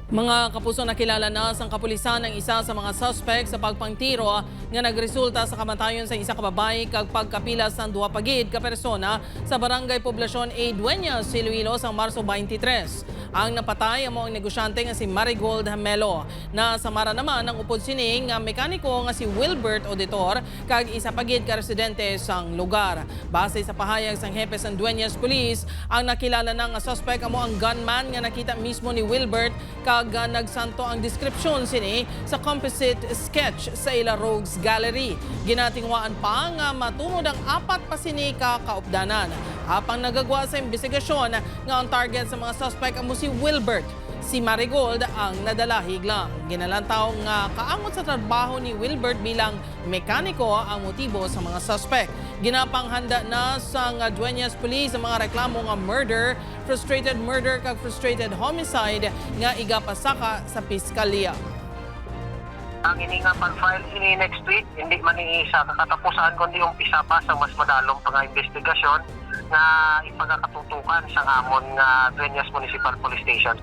Mga kapuso, nakilala na sa kapulisan ng isa sa mga suspect sa pagpangtiro nga nagresulta sa kamatayon sa isa ka babaye kag pagkapilas ng duha pagid ka persona sa barangay Poblasyon A Dueñas, Iloilo sa Marso 23. Ang napatay amo ang negosyante nga si Marigold Hamelo. Nasamara naman ang upod sining nga mekaniko nga si Wilbert Auditor kag isa pagid ka residente sang lugar. Base sa pahayag sang hepe sang Dueñas Police, ang nakilala na nga suspect amo ang gunman nga nakita mismo ni Wilbert kag nagsanto ang description sini sa composite sketch sa ila Rogues Gallery. Ginatingwaan pa nga matunod ang apat pa sini ka kaupdanan. Habang nagagwa sa investigasyon nga ang target sa mga suspect amo si Wilbert. Si Marigold ang nadalahig lang. Ginalantaw nga kaamot sa trabaho ni Wilbert bilang mekaniko ang motibo sa mga suspect. Ginapanghanda na sa Dueñas Police ang mga reklamo nga murder, frustrated murder kag frustrated homicide nga igapasaka sa piskalya. Ang ininga pag-file ini next week, hindi man isa kakatapusan kundi umpisa pa sa mas madalong pang-investigasyon na ipagkatutukan sa amon nga Dueñas Municipal Police Station.